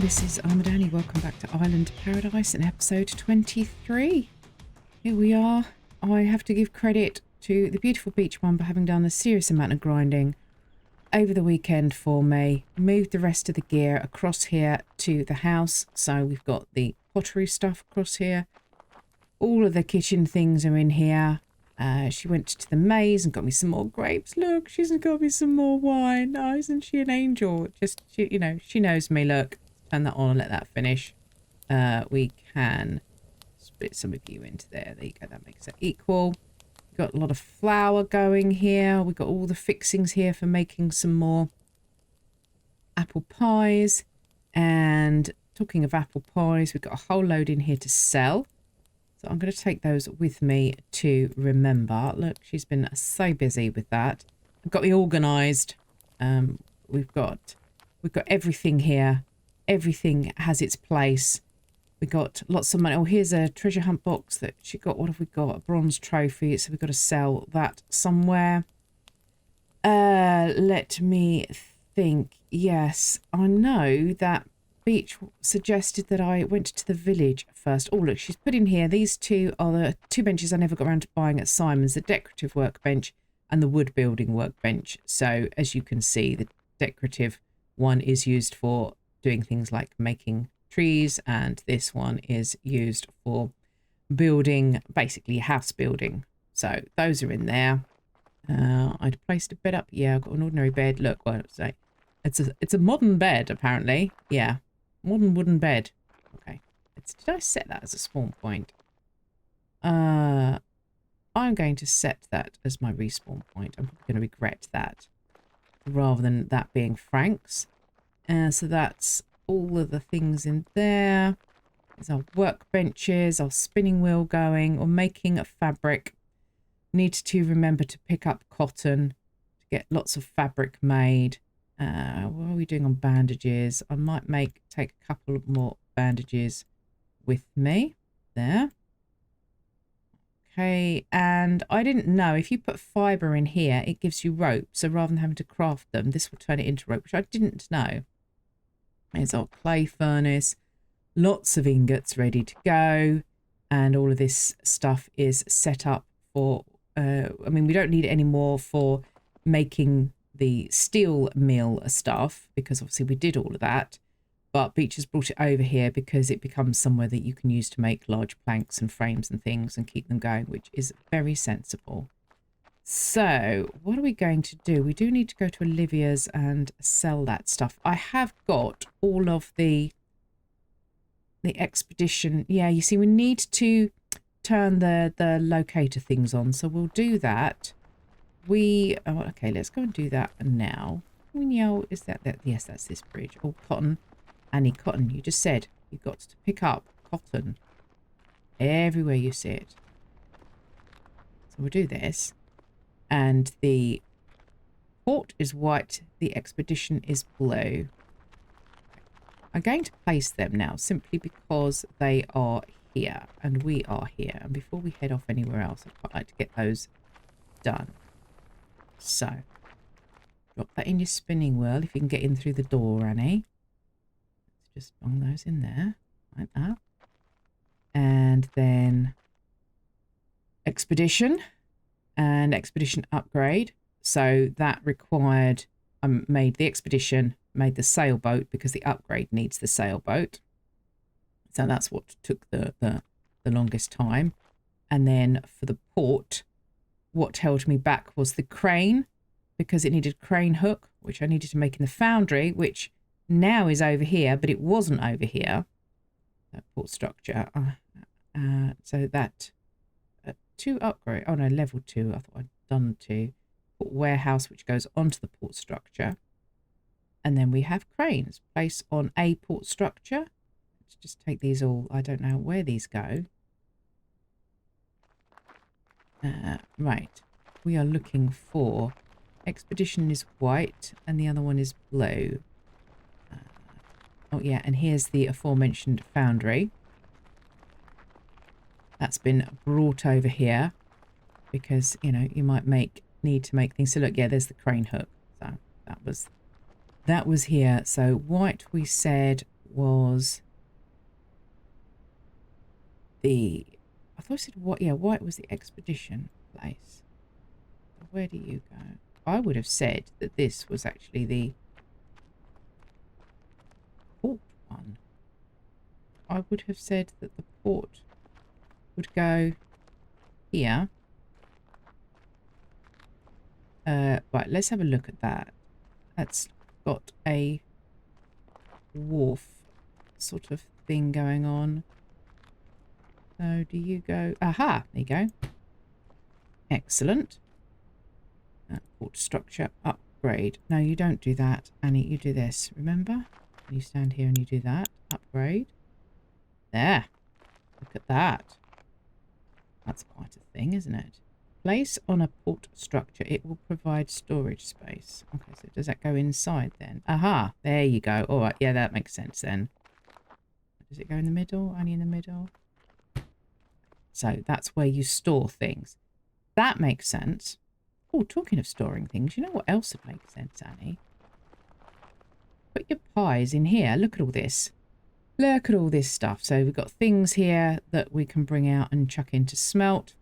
this is Armadani. Welcome back to Island Paradise in episode 23. Here we are. I have to give credit to the beautiful Beachbum for having done a serious amount of grinding over the weekend for me. Moved the rest of the gear across here to the house. So we've got the pottery stuff across here. All of the kitchen things are in here. She went to the maze and got me some more grapes. Look, she's got me some more wine. Oh, isn't she an angel? You know, she knows me. Look, turn that on and let that finish. We can split some of you into there. There you go. That makes it equal. Got a lot of flour going here. We've got all the fixings here for making some more apple pies. And talking of apple pies, we've got a whole load in here to sell. So I'm going to take those with me to remember. Look, she's been so busy with that. I've got me organised. We've got everything here. Everything has its place. We got lots of money. Oh, here's a treasure hunt box that she got. What have we got? A bronze trophy. So we've got to sell that somewhere. Let me think. Yes, I know that Beach suggested that I went to the village first. Oh, look, she's put in here. These two are the two benches I never got around to buying at Simon's, the decorative workbench and the wood building workbench. So as you can see, the decorative one is used for doing things like making trees, and this one is used for building, basically house building. So those are in there. I'd placed a bed up. Yeah, I've got an ordinary bed. Look, what I say. It's a modern bed, apparently. Yeah. Modern wooden bed. Okay. Did I set that as a spawn point? I'm going to set that as my respawn point. I'm probably going to regret that rather than that being Frank's. So that's all of the things in there. There's our workbenches, our spinning wheel going, or making a fabric. Need to remember to pick up cotton to get lots of fabric made. What are we doing on bandages? I might take a couple more bandages with me there. Okay, and I didn't know if you put fibre in here, it gives you rope. So rather than having to craft them, this will turn it into rope, which I didn't know. There's our clay furnace, lots of ingots ready to go, and all of this stuff is set up for. I mean, we don't need it anymore for making the steel mill stuff, because obviously we did all of that, but Beach has brought it over here because it becomes somewhere that you can use to make large planks and frames and things and keep them going, which is very sensible. So what are we going to do? We do need to go to Olivia's and sell that stuff. I have got all of the expedition. Yeah, you see, we need to turn the locator things on, so we'll do that. Okay, let's go and do that now. Is that yes, that's this bridge. Oh, cotton. Annie, cotton. You just said you've got to pick up cotton everywhere you see it. So we'll do this. And the port is white. The expedition is blue. I'm going to place them now simply because they are here and we are here. And before we head off anywhere else, I'd quite like to get those done. So, drop that in your spinning wheel if you can get in through the door, Annie. Let's just bung those in there, like that. And then expedition and expedition upgrade. So that required, made the expedition, made the sailboat because the upgrade needs the sailboat. So that's what took the longest time. And then for the port, what held me back was the crane, because it needed crane hook, which I needed to make in the foundry, which now is over here, but it wasn't over here. That port structure. So that 2 upgrade. Oh no, level 2. I thought I'd done 2. Port warehouse, which goes onto the port structure. And then we have cranes. Place on a port structure. Let's just take these all. I don't know where these go. Right, we are looking for expedition is white and the other one is blue. Oh yeah, and here's the aforementioned foundry. That's been brought over here because, you know, you might need to make things. So look, yeah, there's the crane hook. So that was here. So white we said was the... I thought I said what? Yeah, white was the expedition place. So where do you go? I would have said that this was actually the port one. I would have said that the port would go here. Right, let's have a look at that. That's got a wharf sort of thing going on. So do you go... Aha! There you go. Excellent. Port structure upgrade. No, you don't do that, Annie. You do this. Remember? You stand here and you do that. Upgrade. There. Look at that. That's quite a thing, isn't it? Place on a port structure. It will provide storage space. Okay, so does that go inside then? Aha! There you go. All right. Yeah, that makes sense then. Does it go in the middle? Only in the middle? So that's where you store things. That makes sense. Oh, talking of storing things, you know what else would make sense, Annie? Put your pies in here. Look at all this. Look at all this stuff. So we've got things here that we can bring out and chuck into smelt.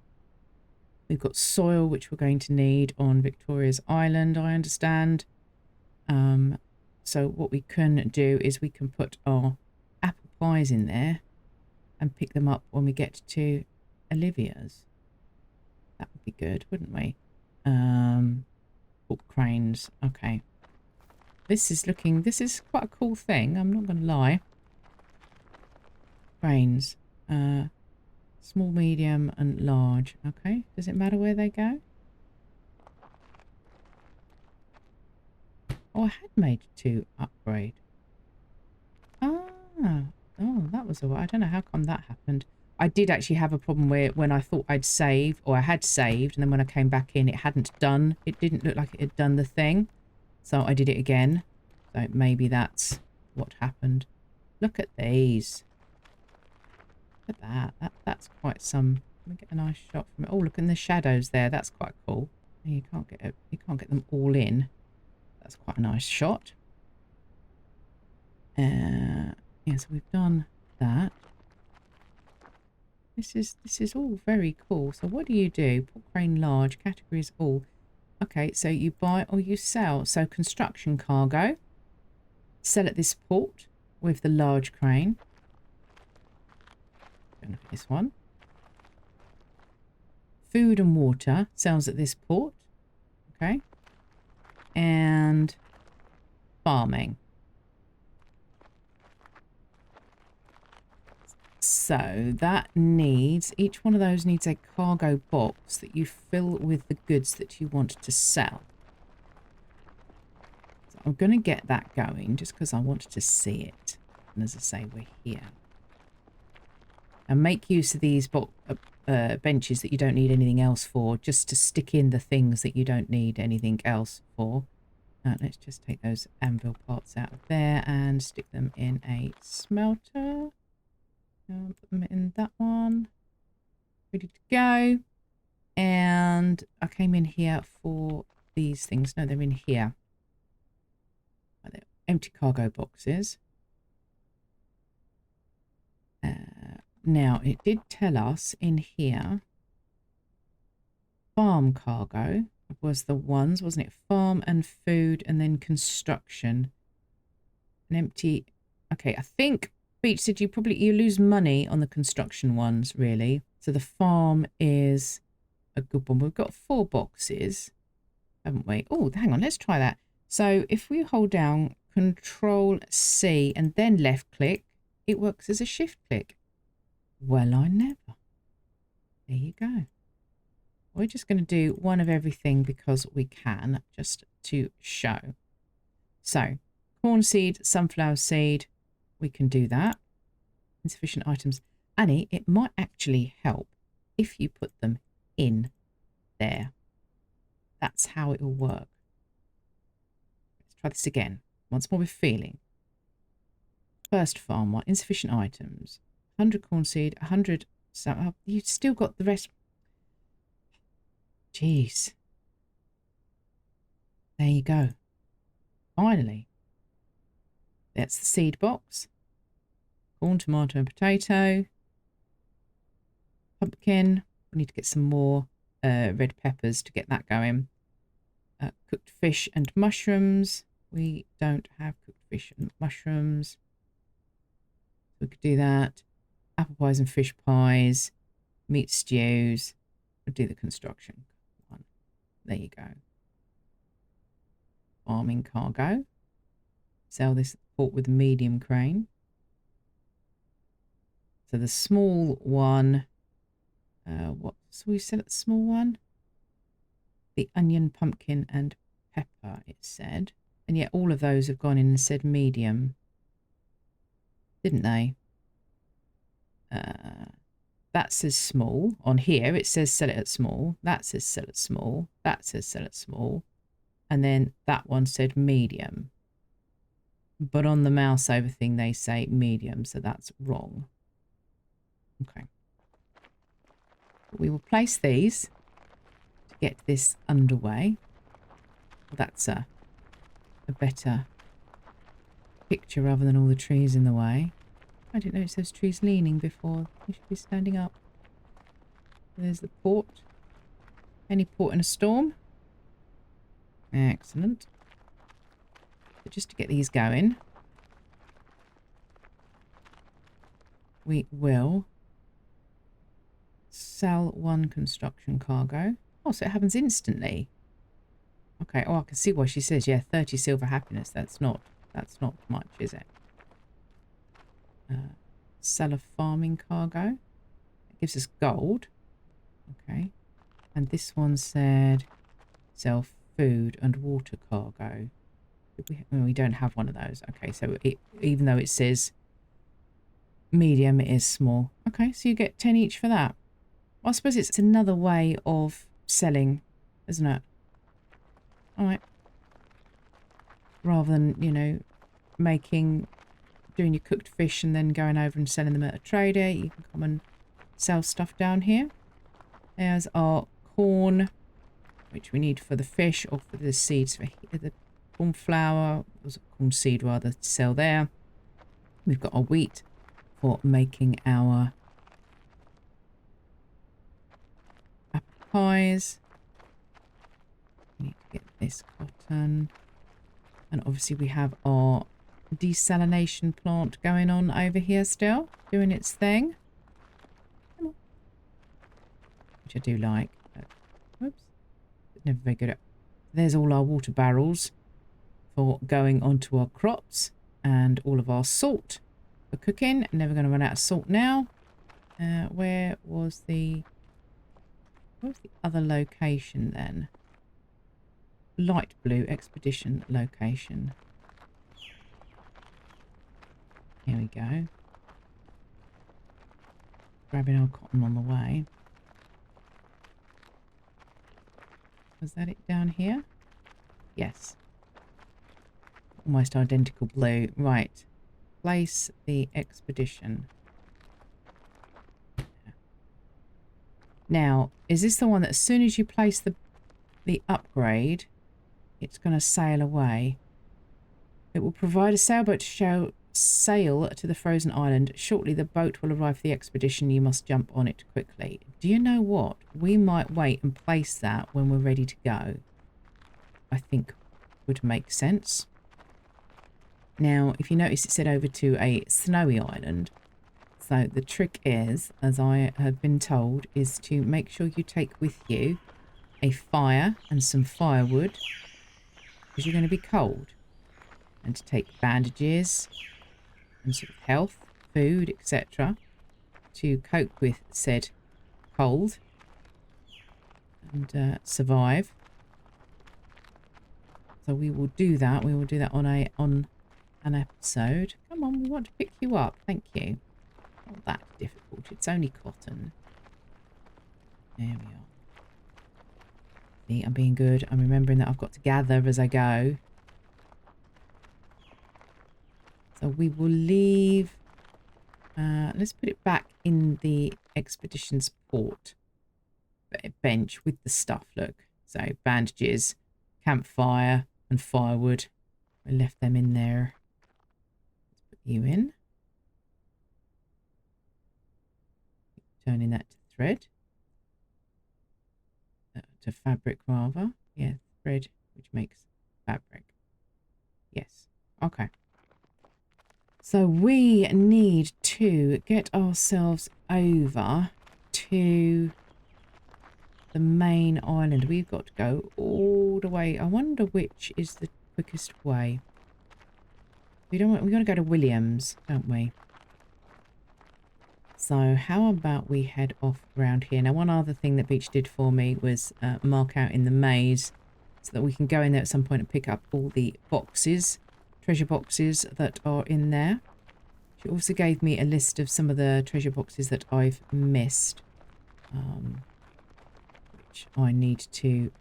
We've got soil, which we're going to need on Victoria's Island, I understand. So what we can do is we can put our apple pies in there and pick them up when we get to Olivia's. That would be good, wouldn't we? Cranes. Okay. This is quite a cool thing. I'm not going to lie. Cranes. Small, medium, and large. Okay. Does it matter where they go? Oh, I had made 2 upgrade. Ah. Oh, that was alright. I don't know how come that happened. I did actually have a problem where when I thought I'd save, or I had saved, and then when I came back in, it hadn't done. It didn't look like it had done the thing. So I did it again. So maybe that's what happened. Look at these. Look at that. That's quite some... Let me get a nice shot from it. Oh, look in the shadows there. That's quite cool. You can't get them all in. That's quite a nice shot. Yeah, so we've done that. This is all very cool. So what do you do? Port crane large, categories all. Okay, so you buy or you sell. So construction cargo. Sell at this port with the large crane. Look at this one. Food and water sells at this port. Okay. And farming. So that needs, each one of those needs a cargo box that you fill with the goods that you want to sell. So I'm going to get that going just because I wanted to see it. And as I say, we're here. And make use of these benches that you don't need anything else for, just to stick in the things that you don't need anything else for. Let's just take those anvil parts out of there and stick them in a smelter. Put them in that one. Ready to go. And I came in here for these things. No, they're in here. They're empty cargo boxes. Now, it did tell us in here, farm cargo was the ones, wasn't it? Farm and food and then construction. An empty... Okay, I think... Beach said you lose money on the construction ones, really. So the farm is a good one. We've got 4 boxes, haven't we? Oh, hang on, let's try that. So if we hold down Control C and then left click, it works as a shift click. Well, I never. There you go. We're just going to do one of everything because we can, just to show. So corn seed, sunflower seed. We can do that. Insufficient items. Annie, it might actually help if you put them in there. That's how it will work. Let's try this again. Once more with feeling. First farm one. Insufficient items. 100 corn seed. 100... So, you've still got the rest. Jeez. There you go. Finally. That's the seed box. corn, tomato and potato. Pumpkin. We need to get some more red peppers to get that going. Cooked fish and mushrooms. We don't have cooked fish and mushrooms. We could do that. Apple pies and fish pies. Meat stews. We'll do the construction one. There you go. Farming cargo. Sell this port with a medium crane. So the small one, what? So we sell at the small one? The onion, pumpkin and pepper, it said. And yet all of those have gone in and said medium. Didn't they? That says small. On here it says sell it at small. That says sell at small. That says sell at small. And then that one said medium. But on the mouse over thing they say medium, so that's wrong. Okay. We will place these to get this underway. Well, that's a better picture rather than all the trees in the way. I didn't notice those trees leaning before. They should be standing up. There's the port. Any port in a storm? Excellent. But just to get these going, we will sell one construction cargo. Oh, so it happens instantly. Okay. Oh, I can see why she says, yeah, 30 silver happiness. That's not much, is it? Sell a farming cargo. It gives us gold. Okay. And this one said sell food and water cargo. We don't have one of those. Okay, so even though it says medium, it is small. Okay, so you get 10 each for that. Well, I suppose it's another way of selling, isn't it? All right. Rather than, you know, doing your cooked fish and then going over and selling them at a trader, you can come and sell stuff down here. There's our corn, which we need for the fish or for the seeds for the corn flour, corn seed rather, to sell there. We've got our wheat for making our apple pies. We need to get this cotton. And obviously we have our desalination plant going on over here still, doing its thing. Which I do like. Whoops. Never very good at. There's all our water barrels for going onto our crops and all of our salt for cooking. Never going to run out of salt now. Where was the other location then? Light blue expedition location. Here we go. Grabbing our cotton on the way. Was that it down here? Yes. Almost identical blue. Right. Place the expedition. Now, is this the one that as soon as you place the upgrade, it's going to sail away? It will provide a sailboat to sail to the frozen island. Shortly the boat will arrive for the expedition. You must jump on it quickly. Do you know what? We might wait and place that when we're ready to go. I think would make sense. Now, if you notice, it said over to a snowy island. So the trick is, as I have been told, is to make sure you take with you a fire and some firewood, because you're going to be cold. And to take bandages and sort of health, food, etc. to cope with said cold and survive. So we will do that. We will do that on an episode. Come on, we want to pick you up. Thank you. Not that difficult. It's only cotton. There we are. See, I'm being good. I'm remembering that I've got to gather as I go. So we will leave. Let's put it back in the expedition's port bench with the stuff. Look. So bandages, campfire and firewood. I left them in there. Let's put you in. turning that to thread. To fabric rather. Yeah, thread, which makes fabric. Yes. Okay. So we need to get ourselves over to the main island. We've got to go all the way. I wonder which is the quickest way. We got to go to Williams, don't we? So how about we head off around here? Now, one other thing that Beach did for me was mark out in the maze so that we can go in there at some point and pick up all the boxes, treasure boxes that are in there. She also gave me a list of some of the treasure boxes that I've missed, which I need to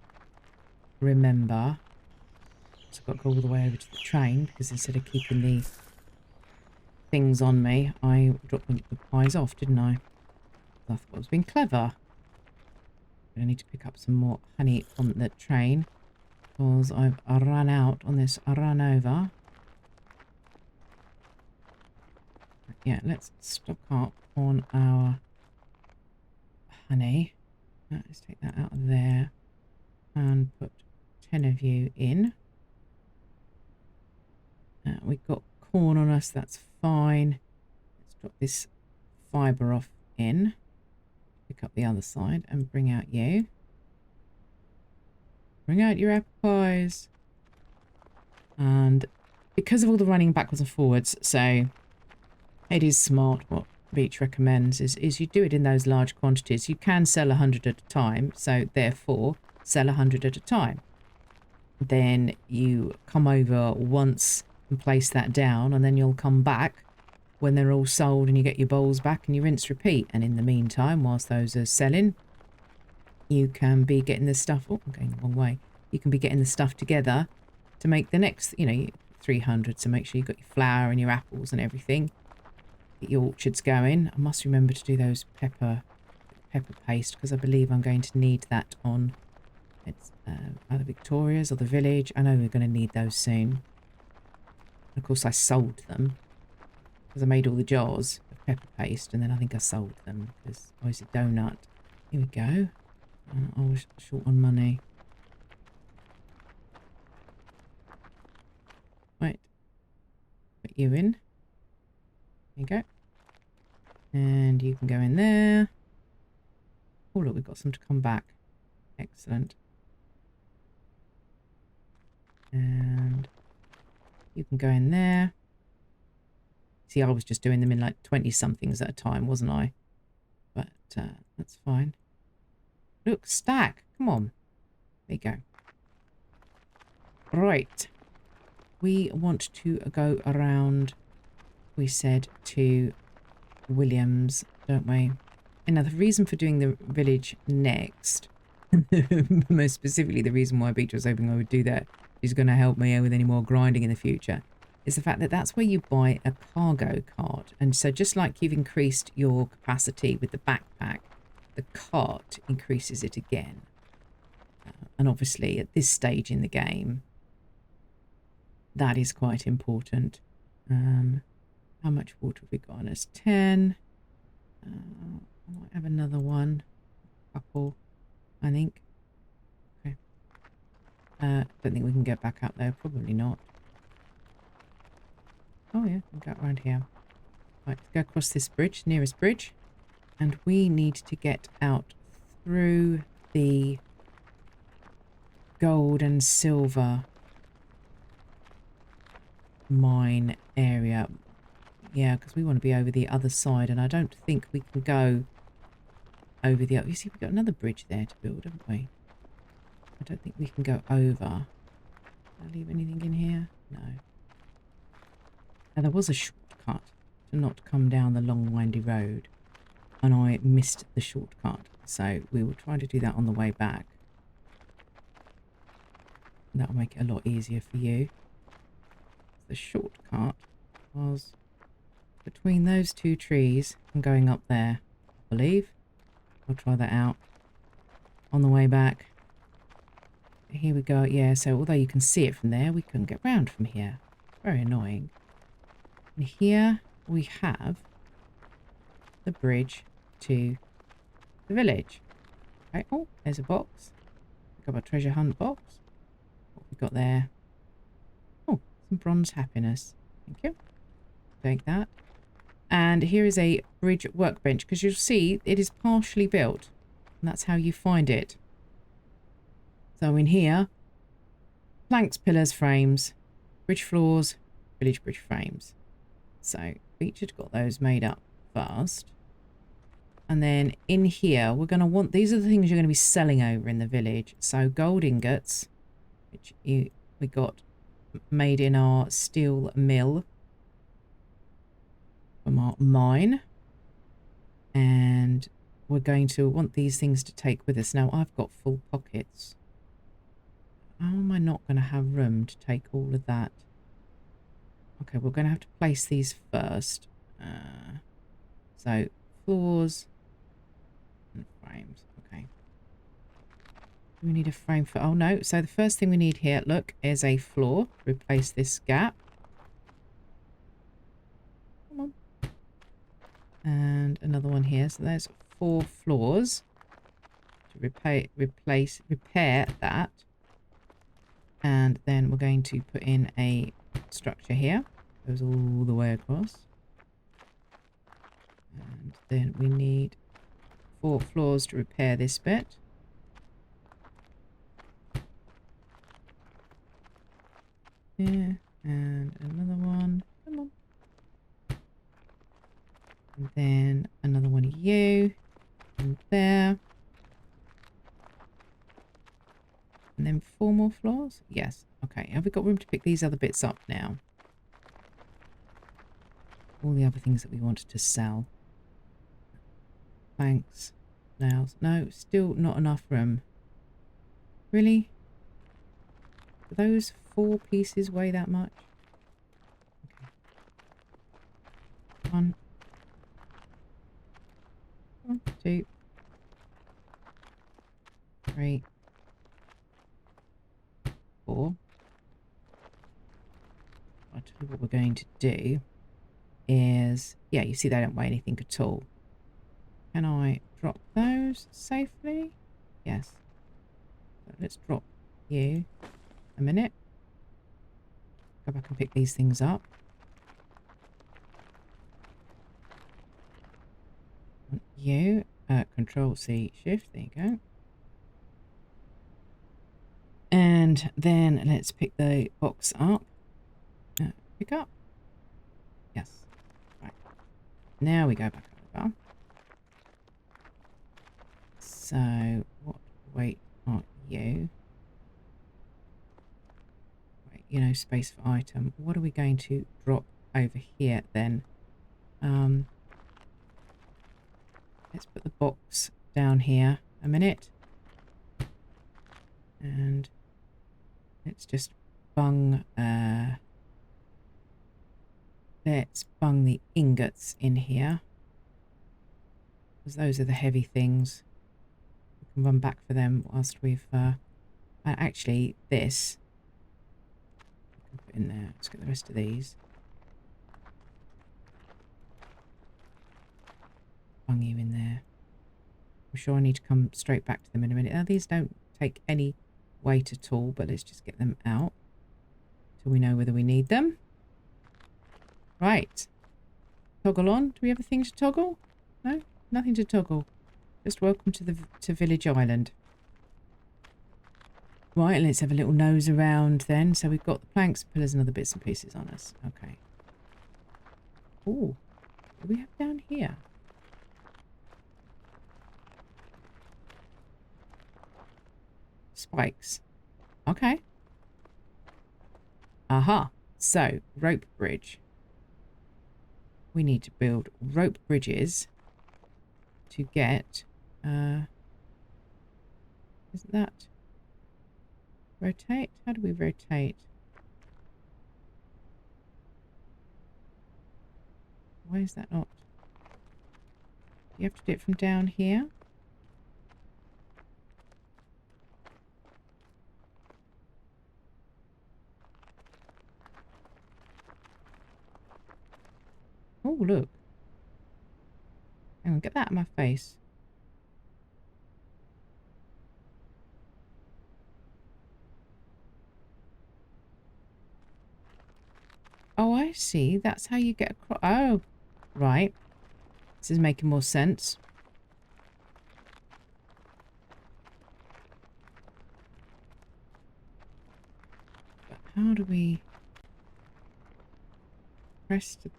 remember. So I've got to go all the way over to the train because instead of keeping the things on me, I dropped the pies off, didn't I? I thought I was being clever. I need to pick up some more honey on the train because I've run out on this run over. Yeah, let's stock up on our honey. Let's take that out of there and put 10 of you in. We've got corn on us, that's fine. Let's drop this fibre off in. Pick up the other side and bring out you. Bring out your apple pies. And because of all the running backwards and forwards, so it is smart what Beach recommends is you do it in those large quantities. You can sell 100 at a time, so therefore sell 100 at a time. Then you come over once and place that down, and then you'll come back when they're all sold and you get your bowls back and you rinse repeat. And in the meantime, whilst those are selling, you can be getting the stuff, oh, I'm going the wrong way. You can be getting the stuff together to make the next, 300. So make sure you've got your flour and your apples and everything. Get your orchards going. I must remember to do those pepper paste because I believe I'm going to need that on either Victoria's or the village. I know we're going to need those soon. Of course, I sold them because I made all the jars of pepper paste, and then I think I sold them because I was a donut. Here we go. I was short on money. Right. Put you in. There you go. And you can go in there. Oh, look, we've got some to come back. Excellent. And you can go in there. See, I was just doing them in like 20-somethings at a time, wasn't I? But that's fine. Look, stack. Come on. There you go. Right. We want to go around, we said, to Williams, don't we? And now the reason for doing the village next, most specifically the reason why Beach was hoping I would do that, is going to help me with any more grinding in the future, is the fact that that's where you buy a cargo cart. And so just like you've increased your capacity with the backpack, the cart increases it again. And obviously at this stage in the game, that is quite important. How much water have we got on us? 10. I might have another one. Couple, I think. Okay. Don't think we can get back up there. Probably not. Oh yeah, we'll go around here. Right, let's go across this bridge, nearest bridge. And we need to get out through the gold and silver mine area. Yeah, because we want to be over the other side, and I don't think we can go over the other. You see, we've got another bridge there to build, haven't we? I don't think we can go over. Did I leave anything in here? No. Now, there was a shortcut to not come down the long, windy road, and I missed the shortcut, so we will try to do that on the way back. That'll make it a lot easier for you. The shortcut was between those two trees and going up there, I believe. I'll try that out on the way back. Here we go. Yeah, so although you can see it from there, we couldn't get round from here. Very annoying. And here we have the bridge to the village. Okay. Oh, there's a box. Got a treasure hunt box. What we got there? Oh, some bronze happiness. Thank you. Take that. And here is a bridge workbench, because you'll see it is partially built. And that's how you find it. So in here, planks, pillars, frames, bridge floors, village bridge frames. So Beach had got those made up first. And then in here, we're going to want, these are the things you're going to be selling over in the village. So gold ingots, which we got made in our steel mill from our mine. And we're going to want these things to take with us. Now, I've got full pockets. How am I not going to have room to take all of that? Okay, we're going to have to place these first. So, floors and frames. Okay. Do we need a frame for... Oh, no. So, the first thing we need here, look, is a floor. Replace this gap. Come on. And another one here. So, there's 4 floors. To repair that. And then we're going to put in a structure here. Goes all the way across. And then we need 4 floors to repair this bit. Yeah, and another one. Come on. And then another one of you. And there. And then 4 more floors? Yes. Okay. Have we got room to pick these other bits up now? All the other things that we wanted to sell. Planks. Nails. No, still not enough room. Really? Do those 4 pieces weigh that much? Okay. 1. 2. 3. 4. I'll tell you what we're going to do is, yeah, you see they don't weigh anything at all. Can I drop those safely? Yes. So let's drop you a minute. Go back and pick these things up. You, Control C Shift, there you go. And then let's pick the box up. Pick up. Yes. Right. Now we go back over. So, what weight are you? Wait, you know, space for item. What are we going to drop over here then? Let's put the box down here a minute. And let's just bung, let's bung the ingots in here. Because those are the heavy things. We can run back for them whilst we've, actually, this. We can put in there. Let's get the rest of these. Bung you in there. I'm sure I need to come straight back to them in a minute. Now, these don't take any weight at all, but let's just get them out till we know whether we need them. Right. Toggle on. Do we have a thing to toggle? No? Nothing to toggle. Just welcome to Village Island. Right, let's have a little nose around then. So we've got the planks, pillars and other bits and pieces on us. Okay. Ooh. What do we have down here? Spikes. Okay. Aha. So, rope bridge. We need to build rope bridges to get, isn't that rotate? How do we rotate? Why is that not? You have to do it from down here. Oh, look. Hang on, get that out of my face. I see. That's how you get across. Oh, right. This is making more sense. But how do we press to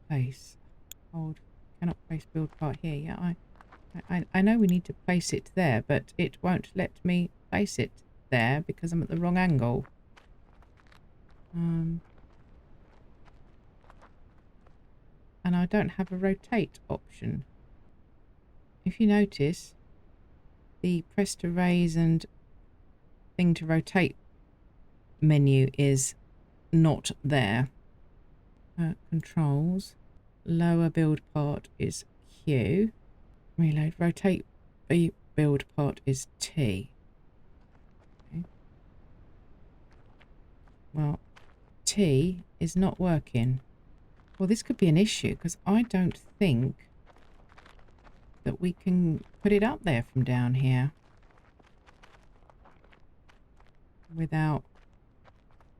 place? Hold. Cannot place build part here. Yeah, I know we need to place it there, but it won't let me place it there because I'm at the wrong angle. And I don't have a rotate option. If you notice, the press to raise and thing to rotate menu is not there. Controls. Lower build part is Q. Reload. Rotate build part is T. Okay. Well, T is not working. Well, this could be an issue because I don't think that we can put it up there from down here without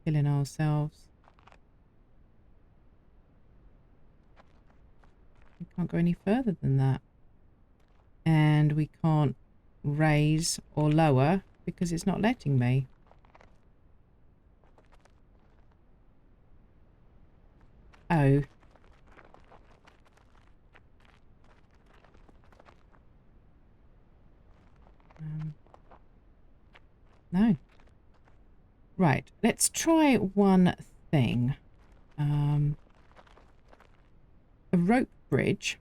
killing ourselves. We can't go any further than that. And we can't raise or lower because it's not letting me. Oh. No. Right, let's try one thing. A rope bridge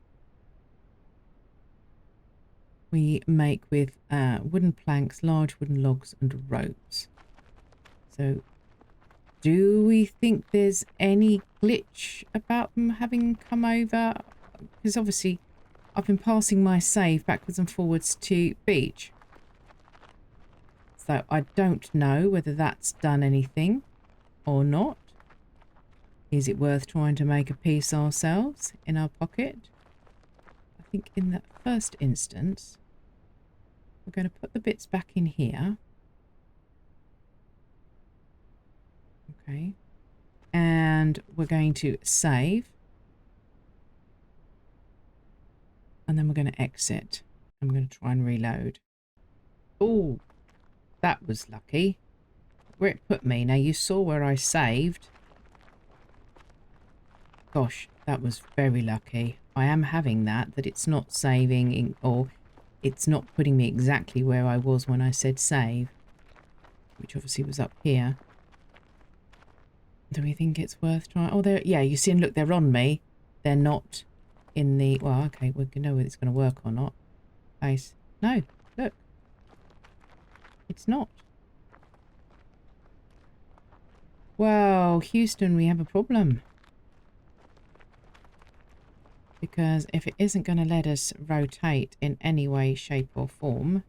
we make with wooden planks, large wooden logs and ropes. So do we think there's any glitch about them having come over? Because obviously I've been passing my save backwards and forwards to beach. So I don't know whether that's done anything or not. Is it worth trying to make a piece ourselves in our pocket? I think in that first instance, we're going to put the bits back in here. Okay. And we're going to save. And then we're going to exit. I'm going to try and reload. Oh, that was lucky. Where it put me. Now you saw where I saved. Gosh, that was very lucky. I am having that it's not saving in, or it's not putting me exactly where I was when I said save, which obviously was up here. Do we think it's worth trying? Oh, they're, yeah, you see, and look, they're on me. They're not in the, well, okay, we can know whether it's going to work or not. Place. No, look. It's not. Well, Houston, we have a problem. Because if it isn't going to let us rotate in any way, shape or form,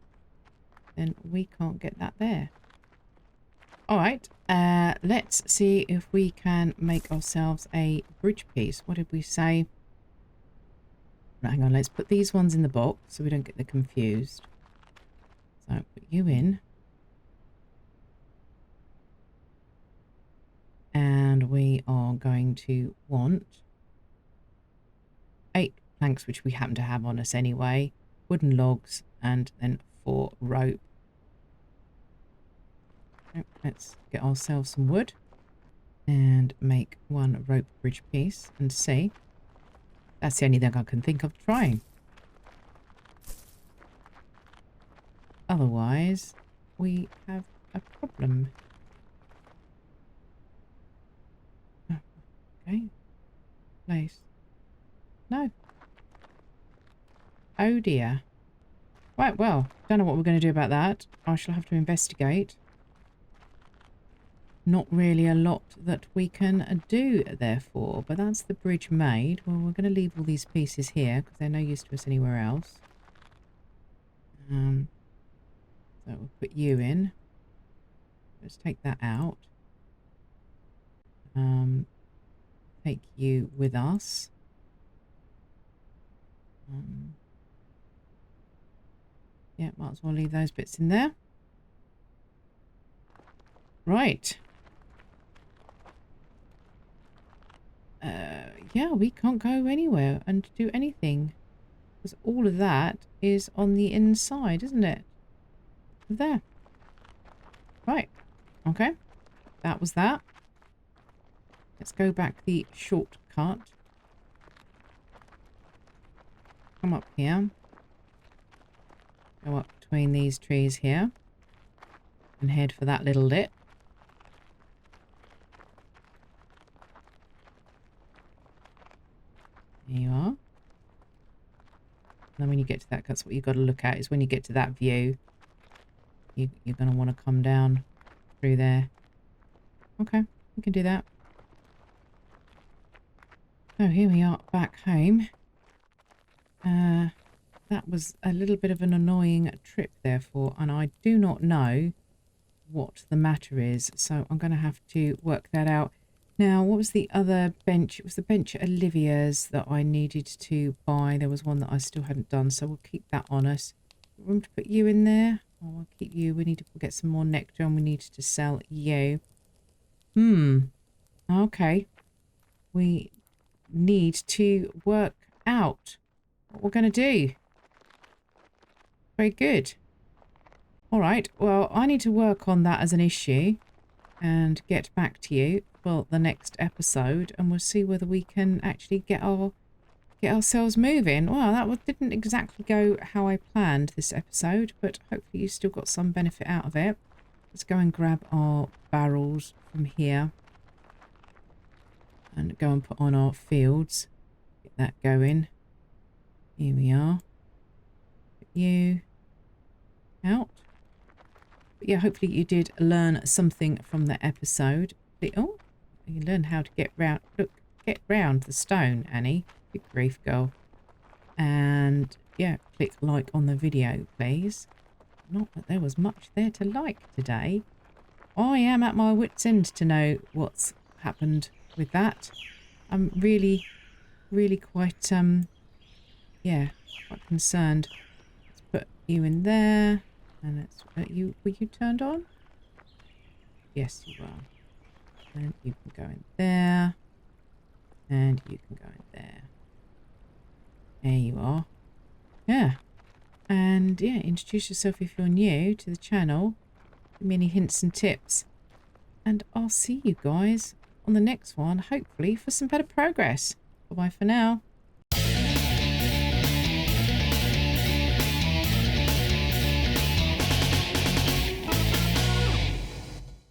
then we can't get that there. Alright, let's see if we can make ourselves a bridge piece. What did we say? Right, hang on, let's put these ones in the box so we don't get them confused. So put you in. And we are going to want 8 planks, which we happen to have on us anyway, wooden logs, and then 4 rope. Let's get ourselves some wood and make 1 rope bridge piece and see. That's the only thing I can think of trying. Otherwise, we have a problem. Okay. Place. No. Oh dear. Right, well, don't know what we're going to do about that. I shall have to investigate. Not really a lot that we can do, therefore. But that's the bridge made. Well, we're going to leave all these pieces here because they're no use to us anywhere else. So we'll put you in. Let's take that out. Take you with us. Yeah, might as well leave those bits in there. Right. Yeah, we can't go anywhere and do anything. Because all of that is on the inside, isn't it? There. Right. Okay. That was that. Let's go back the shortcut. Come up here. Go up between these trees here. And head for that little lip. There you are. And then when you get to that, that's what you've got to look at, is when you get to that view, you're going to want to come down through there. Okay, we can do that. So here we are back home. That was a little bit of an annoying trip, therefore, and I do not know what the matter is, so I'm going to have to work that out. Now, what was the other bench? It was the bench at Olivia's that I needed to buy. There was one that I still hadn't done, so we'll keep that on us. Room to put you in there? Oh, I'll keep you. We need to get some more nectar, and we need to sell you. Okay. We need to work out what we're going to do. Very good. All right. Well, I need to work on that as an issue and get back to you for the next episode, and we'll see whether we can actually get ourselves moving. Well, that didn't exactly go how I planned this episode, but hopefully you still got some benefit out of it. Let's go and grab our barrels from here and go and put on our fields. Get that going. Here we are. Put you out. But yeah, hopefully you did learn something from the episode. Oh, you learned how to get round. Look, get round the stone, Annie. Good grief, girl. And yeah, click like on the video, please. Not that there was much there to like today. I am at my wit's end to know what's happened with that. I'm really quite yeah, quite concerned. Let's put you in there, and let's were you turned on? Yes, you are. And you can go in there, and you can go in there. There you are. Yeah. And yeah, introduce yourself if you're new to the channel. Give me any hints and tips. And I'll see you guys on the next one, hopefully for some better progress. Bye-bye for now.